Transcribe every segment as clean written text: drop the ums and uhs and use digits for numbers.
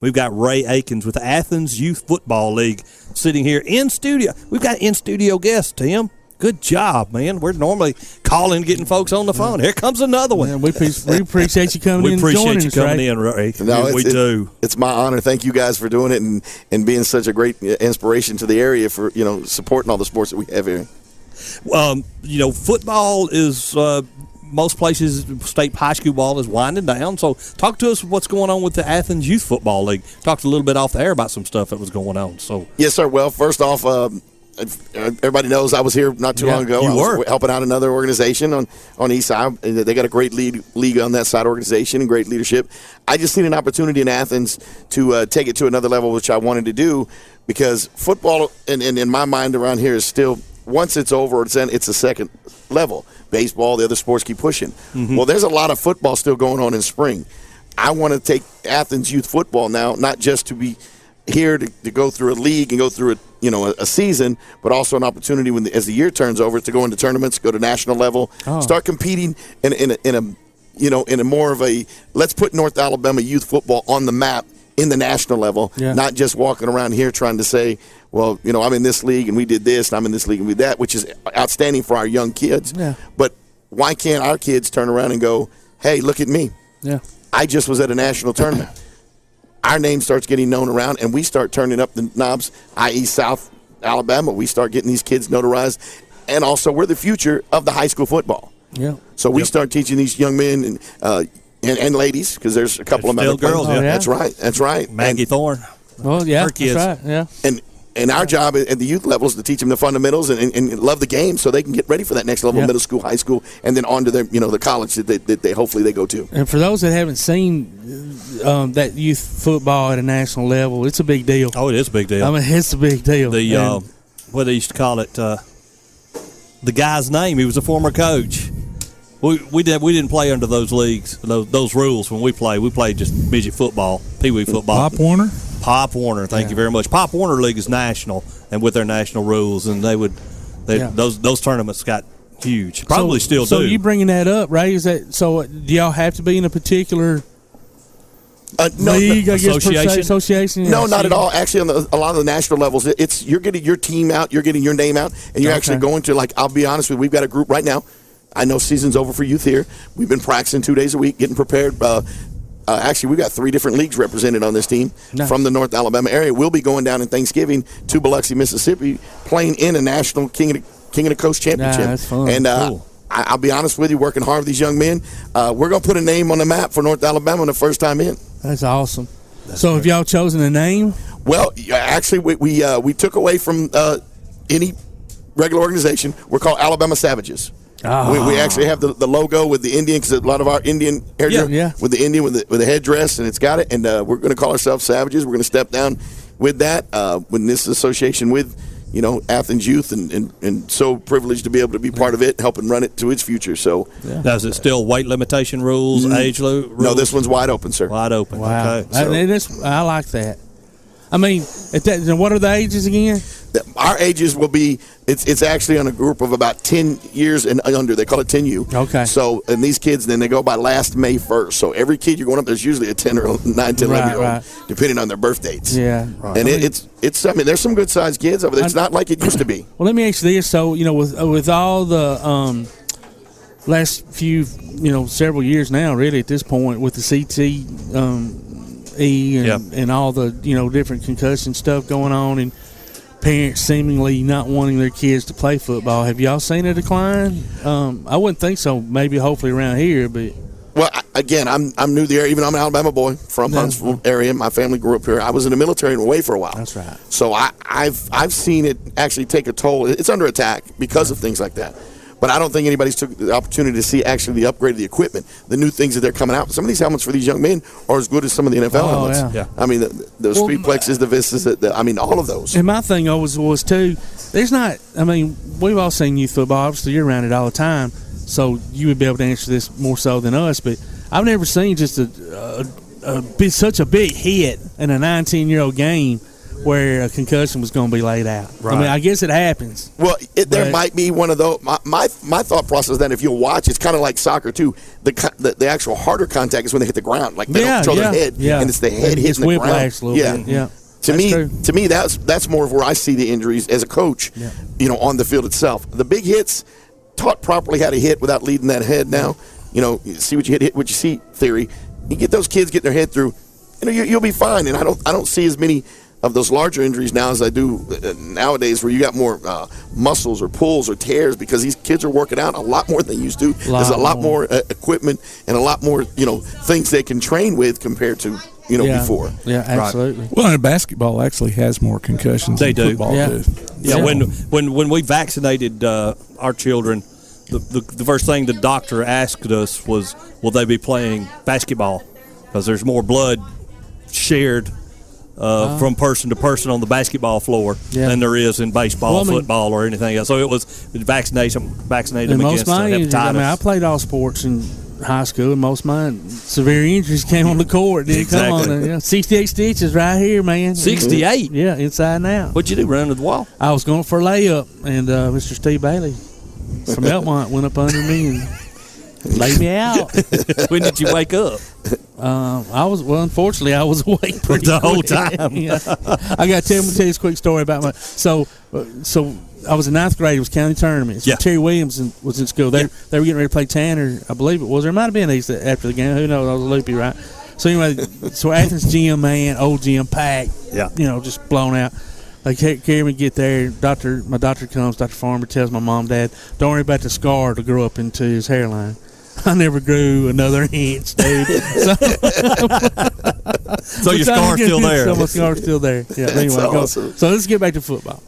We've got Ray Aikens with the Athens Youth Football League sitting here in studio. We've got in-studio guests, Tim. Good job, man. We're normally calling, getting folks on the phone. Here comes another one. Man, we appreciate you coming in and joining us. We appreciate you coming in, Ray. No, we do. It's my honor. Thank you guys for doing it and being such a great inspiration to the area for, supporting all the sports that we have here. Football is most places, state high school ball is winding down. So talk to us what's going on with the Athens Youth Football League. Talked a little bit off the air about some stuff that was going on. So yes, sir. Well, first off, everybody knows I was here not too long ago. I was helping out another organization on East Side. They got a great league on that side organization and great leadership. I just need an opportunity in Athens to take it to another level, which I wanted to do, because football, in my mind around here, is still, once it's over, it's a second level. Baseball, the other sports keep pushing. Mm-hmm. Well, there's a lot of football still going on in spring. I want to take Athens youth football now, not just to be here to go through a league and go through a season, but also an opportunity as the year turns over to go into tournaments, go to national level, start competing in a more of a, let's put North Alabama youth football on the map in the national level, not just walking around here trying to say, well, I'm in this league and we did this, and I'm in this league and we did that, which is outstanding for our young kids. Yeah. But why can't our kids turn around and go, hey, look at me. Yeah. I just was at a national tournament. Our name starts getting known around, and we start turning up the knobs, i.e. South Alabama. We start getting these kids notarized, and also we're the future of the high school football. Yeah. So we start teaching these young men and ladies, because there's a couple of them. Still girls, yeah. That's right. Maggie Thorne. Well, yeah, her kids. That's right, yeah. And our job at the youth level is to teach them the fundamentals and love the game, so they can get ready for that next level, middle school, high school, and then on to their, the college that they hopefully they go to. And for those that haven't seen that youth football at a national level, it's a big deal. Oh, it is a big deal. I mean, it's a big deal. What they used to call it, the guy's name, he was a former coach. We didn't play under those leagues, those rules when we played. We played just midget football, pee-wee football. Pop Warner, thank you very much. Pop Warner League is national, and with their national rules, and those tournaments got huge. Probably still do. So you bringing that up, right? Is that so? Do y'all have to be in a particular league? Association? No, not at all. Actually, on a lot of the national levels, you're getting your team out, you're getting your name out, and you're actually going to, I'll be honest with you, we've got a group right now. I know season's over for youth here. We've been practicing 2 days a week, getting prepared. Actually, we've got 3 different leagues represented on this team from the North Alabama area. We'll be going down in Thanksgiving to Biloxi, Mississippi, playing in a national King of the Coast championship. That's fun. And cool. I'll be honest with you, working hard with these young men, we're going to put a name on the map for North Alabama the first time in. That's awesome. So have y'all chosen a name? Well, actually, we took away from any regular organization. We're called Alabama Savages. Oh. We actually have the logo with the Indian, because a lot of our Indian hairdo with the Indian with the headdress, and it's got it. And we're going to call ourselves Savages. We're going to step down with that when this association with Athens Youth, and so privileged to be able to be part of it, helping run it to its future. So now, is it still weight limitation rules, age rules? No, this one's wide open, sir. Wide open. Wow. Okay. I like that. I mean, what are the ages again? Our ages will be, it's actually on a group of about 10 years and under. They call it 10U. Okay. So, and these kids, then they go by last May 1st. So every kid you're going up, there's usually a 10 or 9, 10, 11-year-old, depending on their birth dates. Yeah. Right. And it's there's some good-sized kids over there. It's not like it used to be. Well, let me ask you this. So, with all the last few, several years now, really, at this point, with the CT and all the, different concussion stuff going on, and parents seemingly not wanting their kids to play football. Have y'all seen a decline? I wouldn't think so. Maybe, hopefully, around here, but. Well, again, I'm new to the area. Even I'm an Alabama boy from Huntsville area. My family grew up here. I was in the military and away for a while. That's right. So I've seen it actually take a toll. It's under attack because of things like that. But I don't think anybody's took the opportunity to see actually the upgrade of the equipment, the new things that they're coming out. Some of these helmets for these young men are as good as some of the NFL helmets. Yeah. I mean, the Speedplexes, the Vistas, all of those. And my thing always was, too, there's not – I mean, we've all seen youth football. Obviously, you're around it all the time, so you would be able to answer this more so than us. But I've never seen just such a big hit in a 19-year-old game where a concussion was going to be laid out. Right. I mean, I guess it happens. Well, there might be one of those. My thought process then, if you'll watch, it's kind of like soccer too. The actual harder contact is when they hit the ground, like they don't control their head, and it's the head hitting the ground. A little bit. Yeah. To me, that's more of where I see the injuries as a coach. Yeah. On the field itself, the big hits, taught properly how to hit without leading that head. Now, see what you hit what you see theory. You get those kids getting their head through, you'll be fine. And I don't see as many of those larger injuries now as I do nowadays, where you got more muscles or pulls or tears, because these kids are working out a lot more than they used to. There's a lot more equipment and a lot more things they can train with compared to before. Yeah, absolutely. Right. Well, and basketball actually has more concussions than football do. Yeah, when we vaccinated our children, the first thing the doctor asked us was, will they be playing basketball? Because there's more blood shared from person to person on the basketball floor than there is in baseball, football, or anything else. So it was vaccinated them against hepatitis. I played all sports in high school, and most of mine severe injuries came on the court. Come on, 68 stitches right here, man. 68? Yeah, inside and out. What'd you do, run to the wall? I was going for a layup, and Mr. Steve Bailey from Elmont went up under me and laid me out. When did you wake up? Unfortunately, I was awake the whole time. I got to tell you this quick story about my. So I was in ninth grade. It was county tournaments. Yeah. Terry Williams was in school. They were getting ready to play Tanner, I believe it was. There might have been these after the game. Who knows? I was loopy, right? So anyway, Athens gym, man, old gym, packed. Yeah. Just blown out. They carry me, get there. My doctor comes. Dr. Farmer tells my mom, Dad, don't worry about the scar to grow up into his hairline. I never grew another inch, dude. So your scar's still there. So my scar's still there. Yeah. Anyway, awesome. So let's get back to football.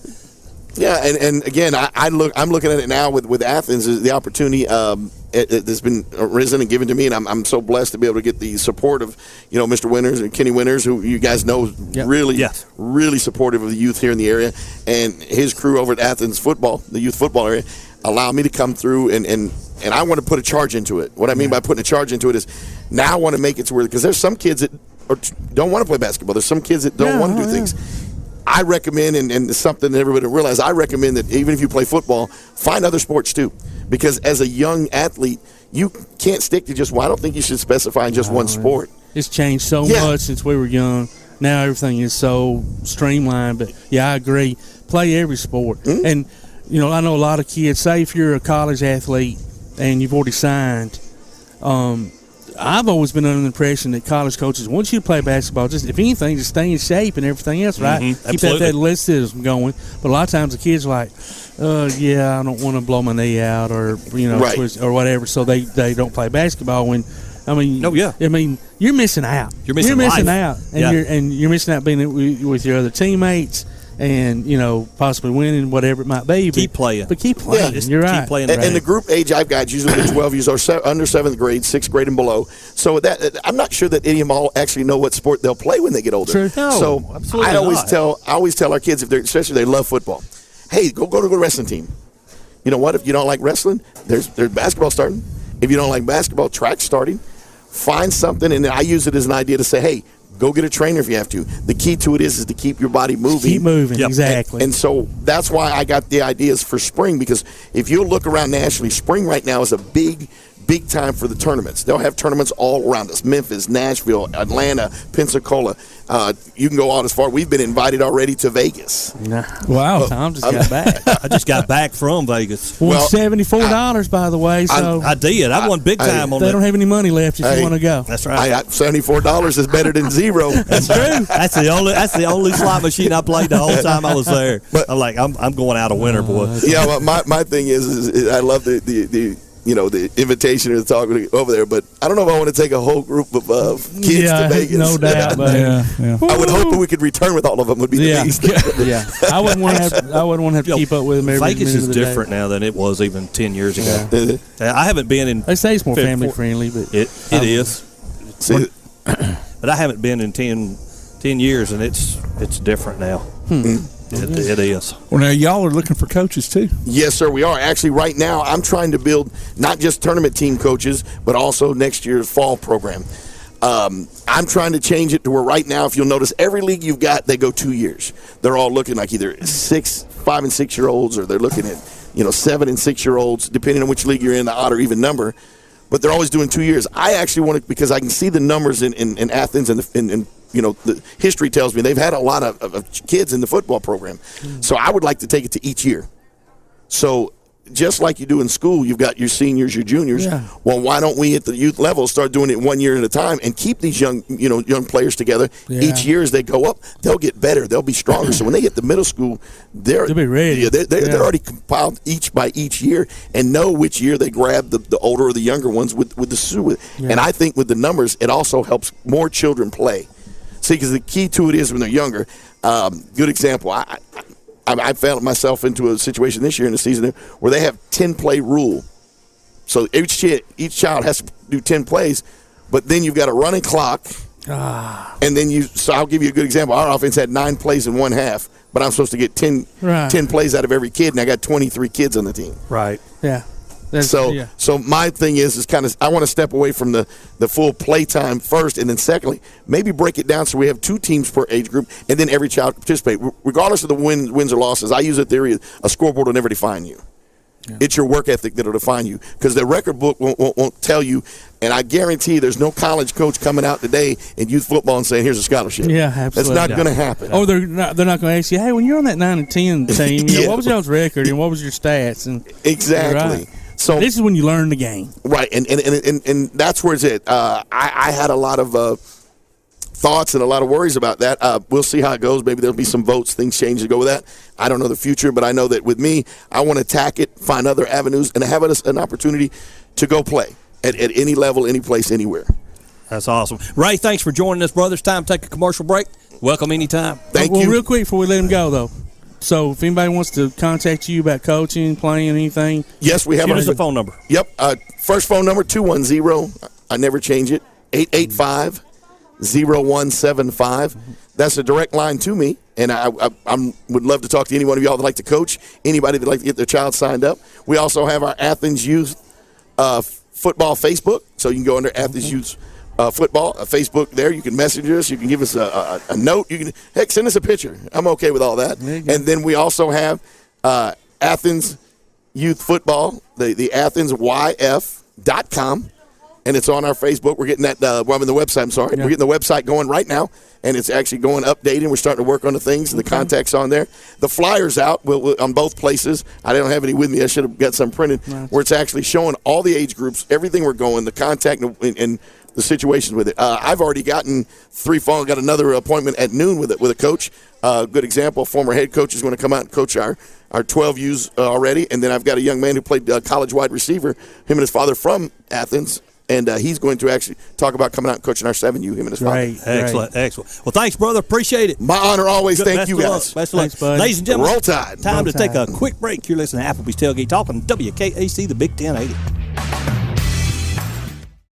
Yeah, and again, I'm looking at it now with Athens, the opportunity that's been risen and given to me, and I'm so blessed to be able to get the support of Mr. Winters and Kenny Winters, who you guys know really supportive of the youth here in the area, and his crew over at Athens football, the youth football area, allow me to come through and I want to put a charge into it. What I mean by putting a charge into it is now I want to make it to where, because there's some kids that don't want to play basketball, there's some kids that don't want to do things. I recommend, and it's something that everybody realize, I recommend that even if you play football, find other sports too. Because as a young athlete, you can't stick to just I don't think you should specify in just one sport. It's changed so much since we were young. Now everything is so streamlined. But, I agree. Play every sport. Mm-hmm. And, I know a lot of kids, say if you're a college athlete and you've already signed, I've always been under the impression that college coaches want you to play basketball. Just if anything, just stay in shape and everything else, right? Mm-hmm. Keep that athleticism going. But a lot of times the kids are like, I don't want to blow my knee out or twist, or whatever, so they don't play basketball. When you're missing out. You're missing out, and you're missing out being with your other teammates. And possibly winning, whatever it might be. Keep playing. But keep playing. Yeah, you're right. Keep playing. And the group age I've got usually the 12 years are under 7th grade, 6th grade and below. So with that, I'm not sure that any of them all actually know what sport they'll play when they get older. True. No, so absolutely I always tell our kids, especially if they love football, hey, go to the wrestling team. You know what? If you don't like wrestling, there's basketball starting. If you don't like basketball, track's starting. Find something, and I use it as an idea to say, hey, go get a trainer if you have to. The key to it is to keep your body moving. Keep moving, exactly. And so that's why I got the ideas for spring, because if you look around nationally, spring right now is a big time for the tournaments. They'll have tournaments all around us. Memphis, Nashville, Atlanta, Pensacola. You can go out as far. We've been invited already to Vegas. Wow. Tom just got back. I just got back from Vegas. Won $74, by the way. So I did. I won big time on that. They don't have any money left if you want to go. That's right. $74 is better than zero. That's true. That's the only slot machine I played the whole time I was there. But I'm like, I'm going out a winner, boy. Yeah, well, my thing is I love the invitation or the talk over there, but I don't know if I want to take a whole group of kids to Vegas. No doubt, I would hope that we could return with all of them. Would be the least. I wouldn't want to have to keep up with them every Vegas minute is of the different day. now than it was even 10 years ago. I haven't been in. They say it's more family friendly, but it is. But I haven't been in 10 years, and it's different now. It is. Well, now y'all are looking for coaches too. Yes, sir, we are. Actually, right now, I'm trying to build not just tournament team coaches, but also next year's fall program. I'm trying to change it to where right now, if you'll notice, every league you've got, they go 2 years. They're all looking like either 5 and 6 year olds, or they're looking at 7 and 6 year olds, depending on which league you're in, the odd or even number. But they're always doing 2 years. I actually want to, because I can see the numbers in Athens, and the history tells me they've had a lot of kids in the football program. So I would like to take it to each year. So just like you do in school, you've got your seniors, your juniors. Yeah. Well, why don't we at the youth level start doing it 1 year at a time and keep these young players together? Yeah. Each year as they go up, they'll get better. They'll be stronger. So when they hit the middle school, they'll be ready. Yeah, they're already compiled each year and know which year they grab the older or the younger ones with the yeah. And I think with the numbers, it also helps more children play. See, because the key to it is when they're younger. Good example. I found myself into a situation this year in the season where they have 10-play rule. So each child has to do 10 plays, but then you've got a running clock. And then so I'll give you a good example. Our offense had 9 plays in one half, but I'm supposed to get 10 plays out of every kid, and I got 23 kids on the team. Right. Yeah. So my thing is kind of I want to step away from the full play time first, and then secondly, maybe break it down so we have 2 teams per age group, and then every child can participate. Regardless of the wins or losses, I use a theory, a scoreboard will never define you. Yeah. It's your work ethic that will define you, because the record book won't tell you, and I guarantee there's no college coach coming out today in youth football and saying, here's a scholarship. Yeah, absolutely. That's not going to happen. Or they're not going to ask you, hey, when you're on that 9 and 10 team, yeah. What was y'all's record and what was your stats? And exactly. Right. So this is when you learn the game, right? And that's where it's at. I had a lot of thoughts and a lot of worries about that. We'll see how it goes. Maybe there'll be some votes, things change to go with that. I don't know the future, but I know that with me, I want to attack it, find other avenues, and have an opportunity to go play at any level, any place, anywhere. That's awesome. Ray, thanks for joining us, brother. It's time to take a commercial break. Welcome anytime. Thank you. Well, real quick before we let him go, though. So if anybody wants to contact you about coaching, playing, anything. Yes, we have. Give us the phone number. Yep. First phone number, 210. I never change it. 885-0175. That's a direct line to me. And I would love to talk to any one of y'all that like to coach, anybody that like to get their child signed up. We also have our Athens Youth Football Facebook. So you can go under Athens Youth Football, Facebook there. You can message us. You can give us a note. You can, heck, send us a picture. I'm okay with all that. And then we also have Athens Youth Football, the AthensYF.com, and it's on our Facebook. We're getting that, the website, I'm sorry. Yeah. We're getting the website going right now, and it's actually going updating. We're starting to work on the things, and the contact's on there. The flyer's out on both places. I don't have any with me. I should have got some printed, where it's actually showing all the age groups, everything we're going, the contact, and the situations with it. I've already gotten 3 phones. Got another appointment at noon with a coach. Good example, former head coach is going to come out and coach our 12Us already. And then I've got a young man who played college wide receiver, him and his father from Athens. And he's going to actually talk about coming out and coaching our 7U, him and his father. Excellent. Well, thanks, brother. Appreciate it. My honor always. Thank you, guys. Best of luck. Ladies and gentlemen, Roll Tide. Time to take a quick break. You're listening to Applebee's Tailgate Talk on WKAC, the Big 1080.